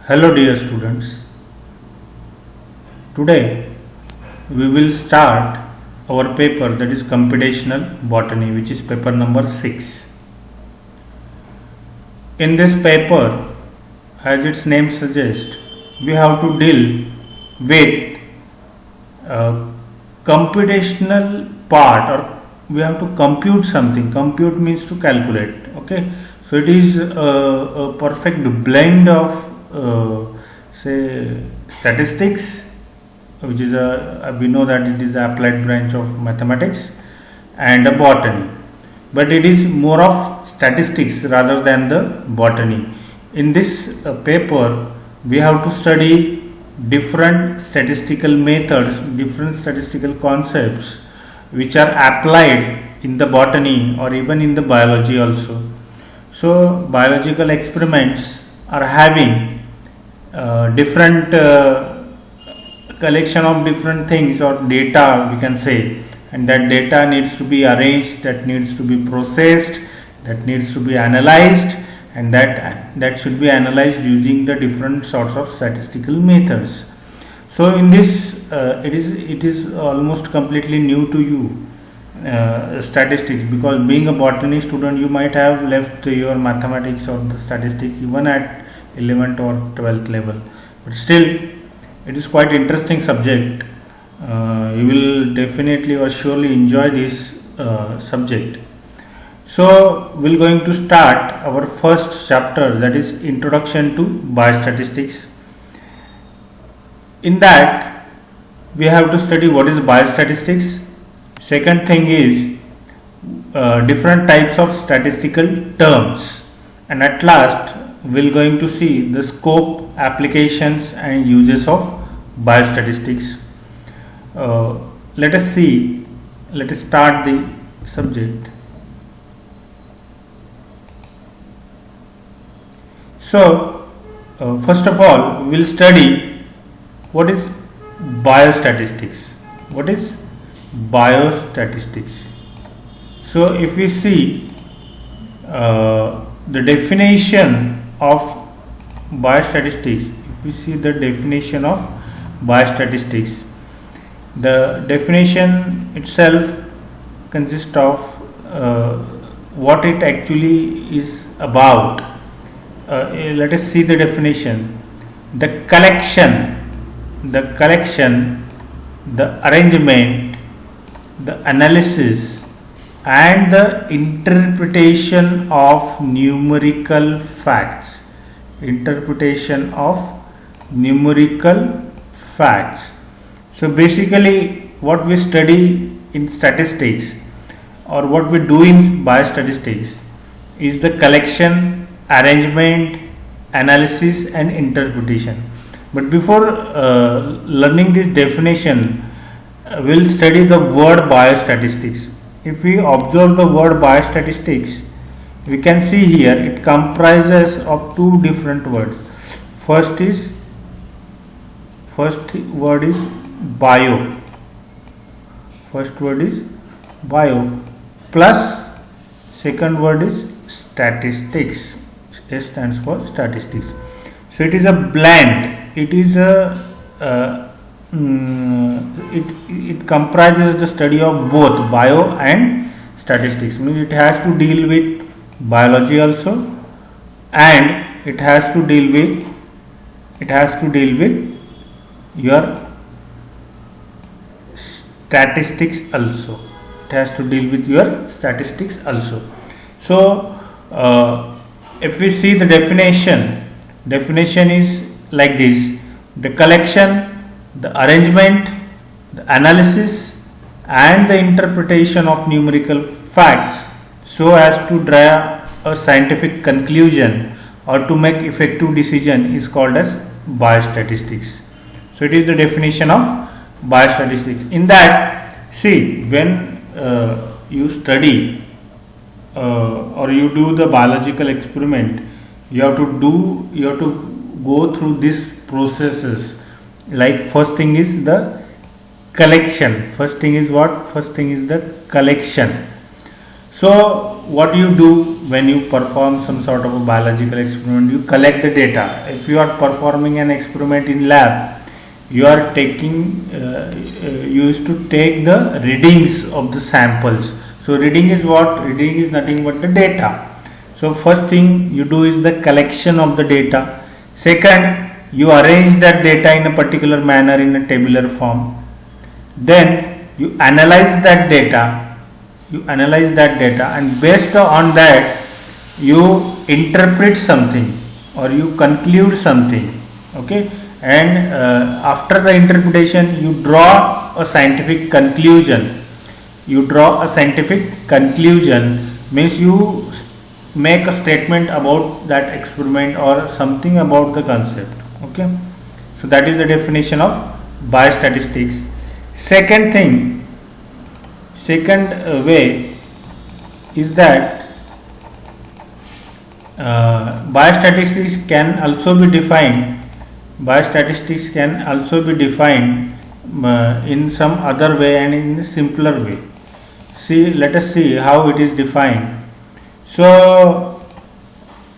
Hello dear students, today we will start our paper, that is computational botany, which is paper number 6. In this paper, as its name suggests, we have to deal with computational part, or we have to compute something. Compute means to calculate. Okay, so it is a perfect blend of say statistics, which is we know that it is the applied branch of mathematics, and a botany, but it is more of statistics rather than the botany. In this paper, we have to study different statistical methods, different statistical concepts which are applied in the botany or even in the biology also. So biological experiments are having different collection of different things or data, we can say, and that data needs to be arranged, that needs to be processed, that needs to be analyzed, and that should be analyzed using the different sorts of statistical methods. So in this it is almost completely new to you, statistics, because being a botany student you might have left your mathematics or the statistics even at 11th or 12th level, but still it is quite interesting subject. You will definitely or surely enjoy this subject. So we are going to start our first chapter, that is introduction to biostatistics. In that we have to study what is biostatistics. Second thing is different types of statistical terms, and at last we are going to see the scope, applications and uses of biostatistics. Let us start the subject. So first of all we will study what is biostatistics. What is biostatistics? So if we see the definition of biostatistics, if we see the definition of biostatistics, the definition itself consists of what it actually is about. Let us see the definition. The collection, the arrangement, the analysis and the interpretation of numerical facts. So basically what we study in statistics, or what we do in biostatistics, is the collection, arrangement, analysis and interpretation. But before learning this definition, we will study the word biostatistics. If we observe the word biostatistics, we can see here it comprises of two different words. First word is bio. Plus second word is statistics. S stands for statistics. So it is a blend. It is it comprises the study of both bio and statistics. Means it has to deal with biology also, and it has to deal with your statistics also. So if we see the definition is like this: the collection, the arrangement, the analysis and the interpretation of numerical facts so as to draw a scientific conclusion or to make effective decision is called as biostatistics. So it is the definition of biostatistics. In that, see, when you study or you do the biological experiment, you have to go through these processes. Like first thing is the collection. First thing is the collection. So what you do when you perform some sort of a biological experiment, you collect the data. If you are performing an experiment in lab, you are taking you used to take the readings of the samples. So reading is what? Reading is nothing but the data. So first thing you do is the collection of the data. Second, you arrange that data in a particular manner in a tabular form. Then you analyze that data. And based on that you interpret something or you conclude something. Okay, and after the interpretation you draw a scientific conclusion. Means you make a statement about that experiment or something about the concept. Okay, so that is the definition of biostatistics. Second way is that biostatistics can also be defined in some other way and in a simpler way. Let us see how it is defined. So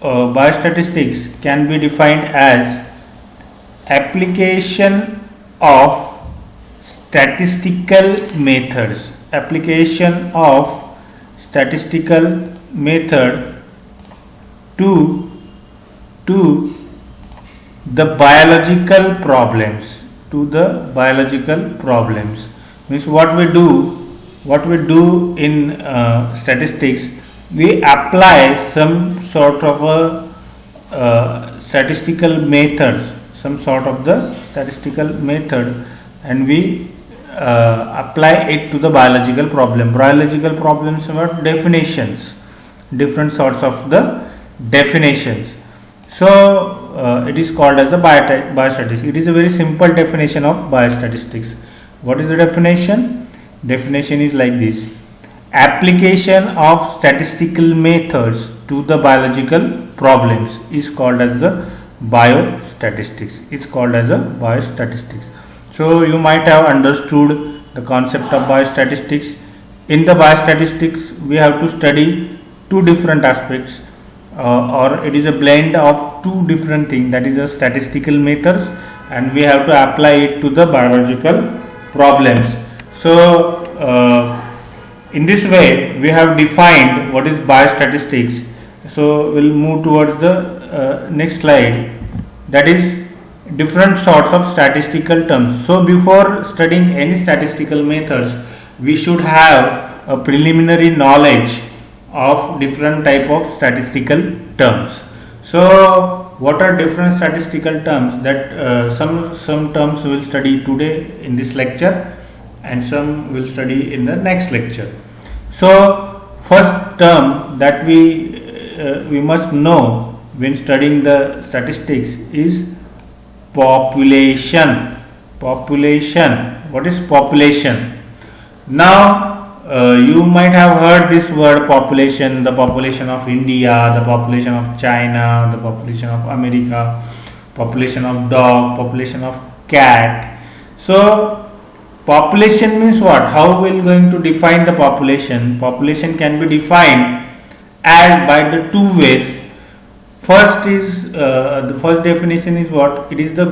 biostatistics can be defined as application of statistical methods to the biological problems. Means what we do in statistics, we apply some sort of a statistical methods, and we apply it to the biological problem. Biological problems are definitions, different sorts of the definitions. So it is called as a biostatistics. It is a very simple definition of biostatistics. What is the definition? Definition is like this: application of statistical methods to the biological problems is called as the biostatistics. So you might have understood the concept of biostatistics. In the biostatistics, we have to study two different aspects, or it is a blend of two different things, that is a statistical methods, and we have to apply it to the biological problems. So in this way we have defined what is biostatistics. So we'll move towards the next slide, that is different sorts of statistical terms. So before studying any statistical methods, we should have a preliminary knowledge of different type of statistical terms. So what are different statistical terms? That some terms we will study today in this lecture and some will study in the next lecture. So first term that we must know when studying the statistics is population. What is population? Now you might have heard this word population: the population of India, the population of China, the population of America, population of dog, population of cat. So population means what? How we are going to define the population? Population can be defined as by the two ways. First is the first definition is what? It is the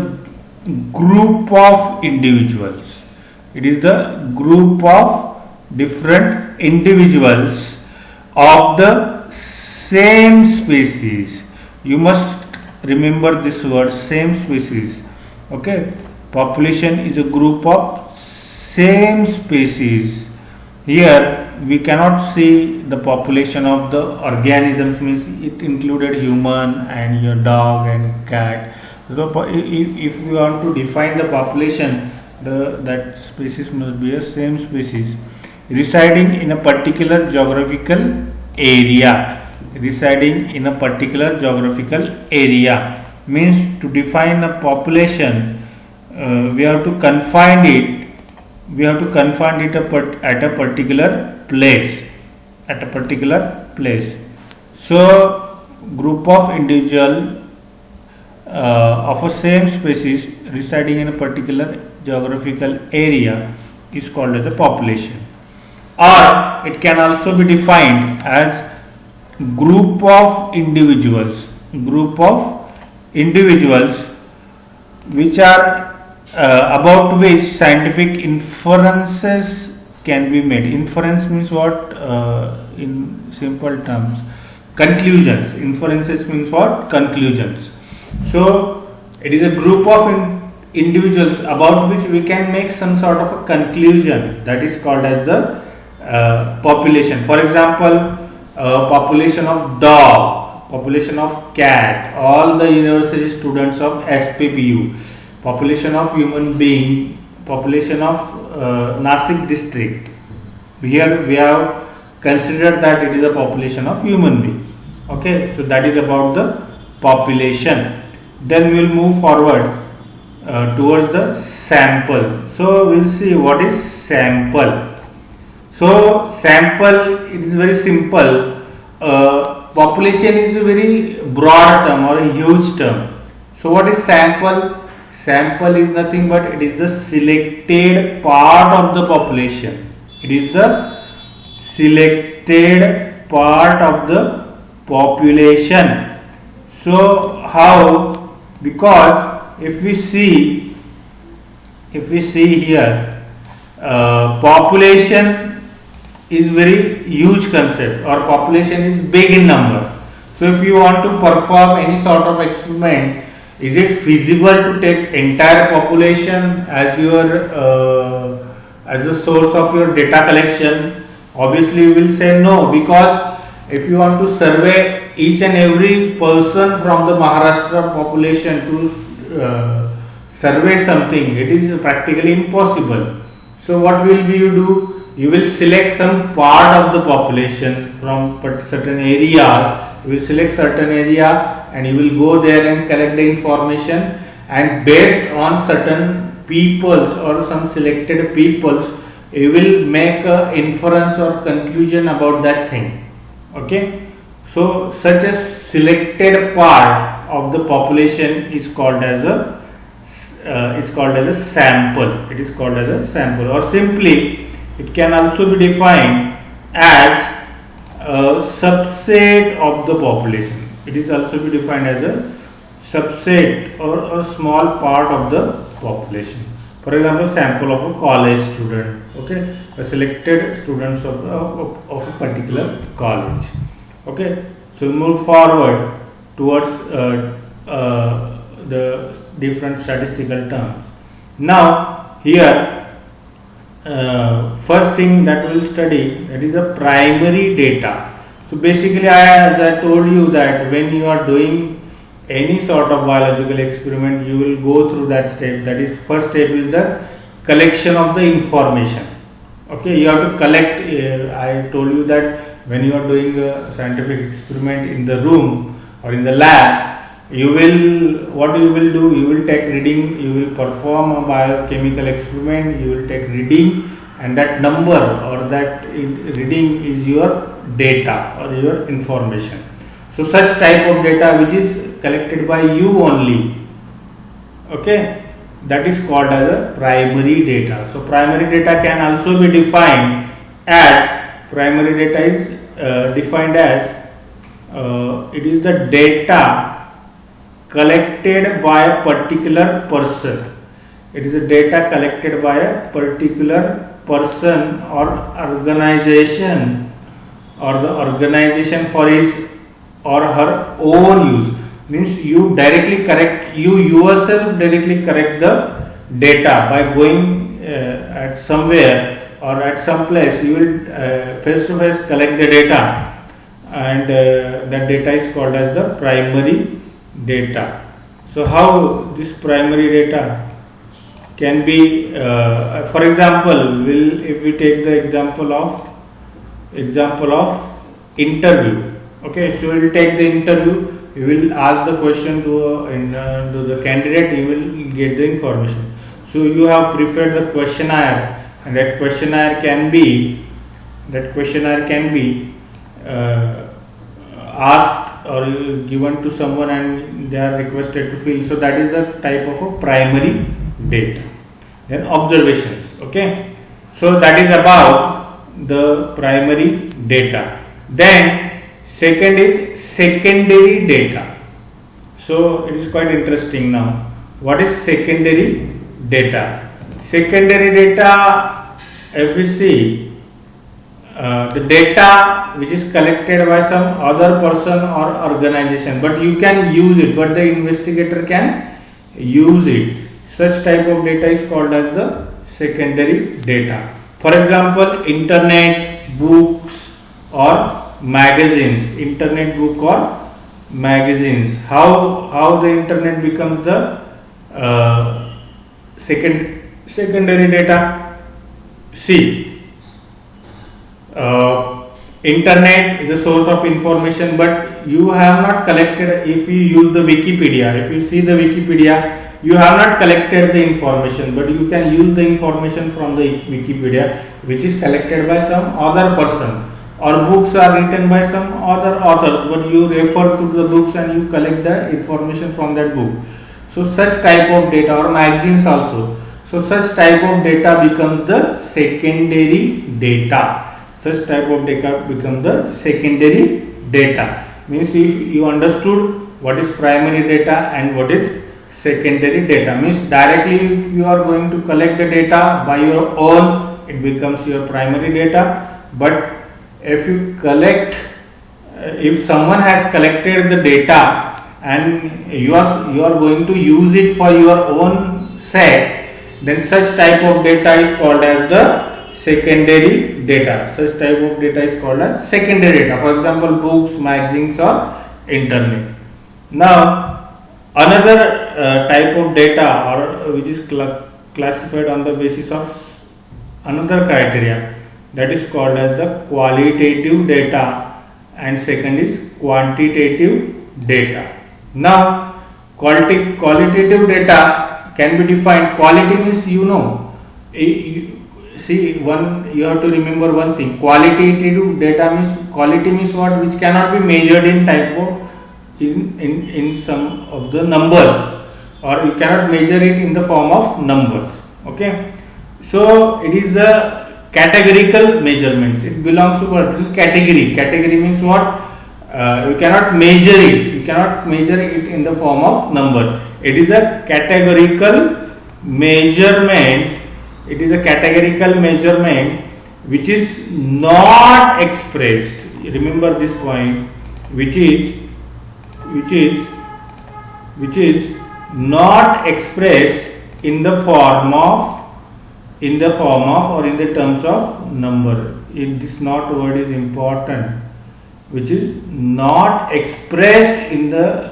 group of individuals. It is the group of different individuals of the same species. You must remember this word, same species. Okay, population is a group of same species. Here we cannot see the population of the organisms, means it included human and your dog and cat. So if we want to define the population, that species must be a same species residing in a particular geographical area. Means to define a population, we have to confine it at a particular place. So group of individual of a same species residing in a particular geographical area is called as a population. or it can also be defined as group of individuals which are about which scientific inferences can be made. Inference means what? In simple terms, conclusions. Inferences means what? Conclusions. So it is a group of individuals about which we can make some sort of a conclusion, that is called as the population. For example, population of dog, population of cat, all the university students of SPPU, population of human being, population of Nasik district. Here we have considered that it is a population of human being. Okay, so that is about the population. Then we will move forward towards the sample. So we will see what is sample. So sample, it is very simple. Population is a very broad term or a huge term. So what is sample? Sample is nothing but it is the selected part of the population. It is the selected part of the population. So how? Because if we see here, population is very huge concept, or population is big in number. So if you want to perform any sort of experiment, is it feasible to take entire population as your as the source of your data collection? Obviously you will say no, because if you want to survey each and every person from the Maharashtra population to survey something, it is practically impossible. So what will you do? You will select some part of the population from certain areas. You will select certain area and you will go there and collect the information, and based on certain peoples or some selected peoples, you will make a inference or conclusion about that thing. Okay, so such a selected part of the population is called as a sample. It is called as a sample, or simply it can also be defined as a subset of the population. It is also be defined as a subset or a small part of the population. For example, sample of a college student. Okay, a selected students of a particular college. Okay, so we move forward towards the different statistical terms. Now here, first thing that we will study, that is a primary data. So basically, as I told you that when you are doing any sort of biological experiment, you will go through that step. That is, first step is the collection of the information. Okay, you have to collect. I told you that when you are doing a scientific experiment in the room or in the lab, you will do, you will take reading, you will perform a biochemical experiment, you will take reading, and that number or that reading is your data or your information. So such type of data which is collected by you only, okay, that is called as a primary data. So primary data can also be defined as, it is the data collected by a particular person. It is a data collected by a particular person or organization, or the organization for his or her own use. Means you yourself directly correct the data by going at somewhere or at some place. You will face to face collect the data, and that data is called as the primary data. So how this primary data can be, for example, if we take the example of interview. Okay, so we will take the interview. You will ask the question to the candidate. You will get the information. So you have prepared the questionnaire, and that questionnaire can be asked or given to someone, and they are requested to fill. So that is the type of a primary data. Then observations. Okay, so that is about the primary data. Then second is secondary data. So it is quite interesting now. What is secondary data? Secondary data, if we see the data which is collected by some other person or organization, but you can use it, but the investigator can use it. Such type of data is called as the secondary data. For example, internet, books or magazines. Internet, book or magazines. How the internet becomes the secondary data? See, internet is a source of information, but you have not collected. If you use the Wikipedia, if you see the Wikipedia, you have not collected the information, but you can use the information from the Wikipedia, which is collected by some other person, or books are written by some other authors, but you refer to the books and you collect the information from that book. So such type of data, or magazines also. So such type of data becomes the secondary data. Such type of data becomes the secondary data. Means if you understood what is primary data and what is secondary data, means directly if you are going to collect the data by your own, it becomes your primary data. But if you collect, if someone has collected the data and you are going to use it for your own sake, then such type of data is called as the secondary data. Such type of data is called as secondary data. For example, books, magazines or internet. Now another type of data, or which is classified on the basis of another criteria, that is called as the qualitative data, and second is quantitative data. Now qualitative data can be defined. Quality means, see, you have to remember one thing. Qualitative data means, quality means what? Which cannot be measured in type of in some of the numbers, or you cannot measure it in the form of numbers. Okay, so it is the categorical measurements. It belongs to what? Category. Category means what? You cannot measure it. You cannot measure it in the form of number. It is a categorical measurement. It is a categorical measurement which is not expressed. Remember this point, which is not expressed in the form of or in the terms of number. This not word is important, which is not expressed in the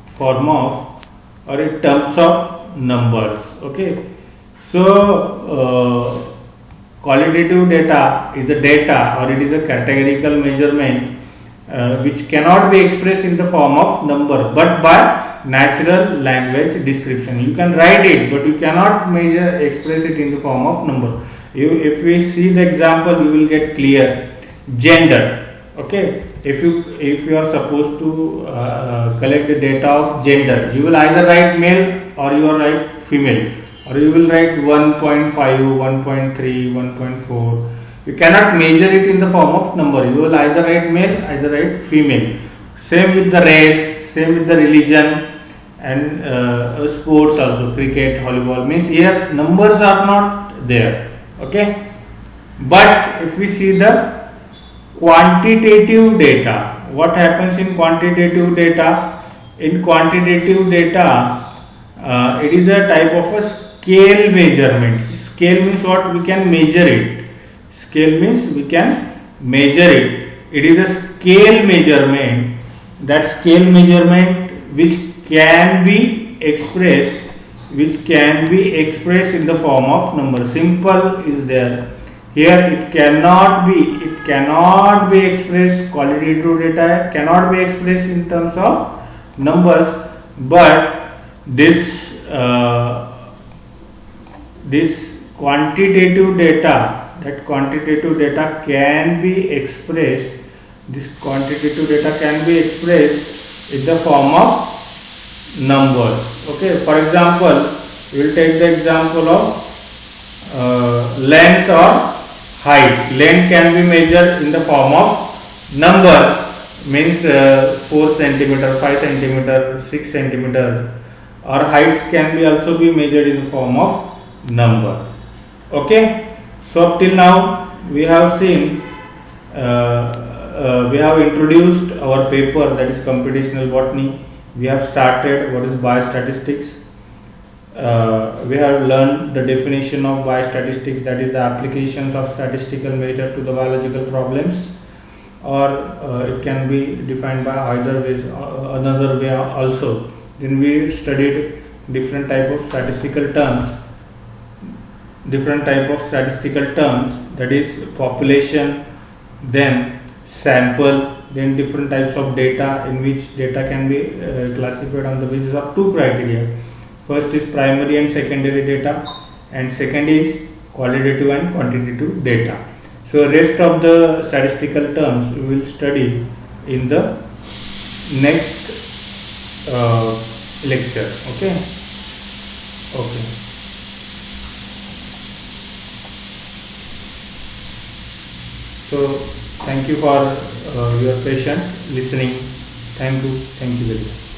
form of or in terms of numbers. Okay, so qualitative data is a data, or it is a categorical measurement which cannot be expressed in the form of number, but by natural language description. You can write it, but you cannot express it in the form of number. If we see the example, you will get clear. Gender. Okay, if you are supposed to collect the data of gender, you will either write male or you will write female, or you will write 1.5, 1.3, 1.4. You cannot measure it in the form of number. You will either write male, either write female. Same with the race, same with the religion, and sports also, cricket, volleyball. Means here numbers are not there. Okay, but if we see the quantitative data, what happens in quantitative data? In quantitative data, it is a type of a scale measurement. Scale means what? We can measure it. Scale means we can measure it. It is a scale measurement. That scale measurement which can be expressed in the form of number. Simple is there. Here it cannot be expressed. Qualitative data cannot be expressed in terms of numbers, but this quantitative data. That quantitative data can be expressed. This quantitative data can be expressed in the form of numbers. Okay. For example, we will take the example of length or height. Length can be measured in the form of number, means 4 centimeter, 5 centimeter, 6 centimeter, or heights can be also be measured in the form of number. Okay, so up till now we have seen, we have introduced our paper, that is computational botany. We have started what is biostatistics. We have learned the definition of biostatistics, that is the applications of statistical method to the biological problems, or it can be defined by either ways, another way also. Then we studied different type of statistical terms, that is population, then sample, then different types of data, in which data can be classified on the basis of two criteria. First is primary and secondary data, and second is qualitative and quantitative data. So rest of the statistical terms we will study in the next lecture. Okay. So thank you for your patience listening. Thank you very much.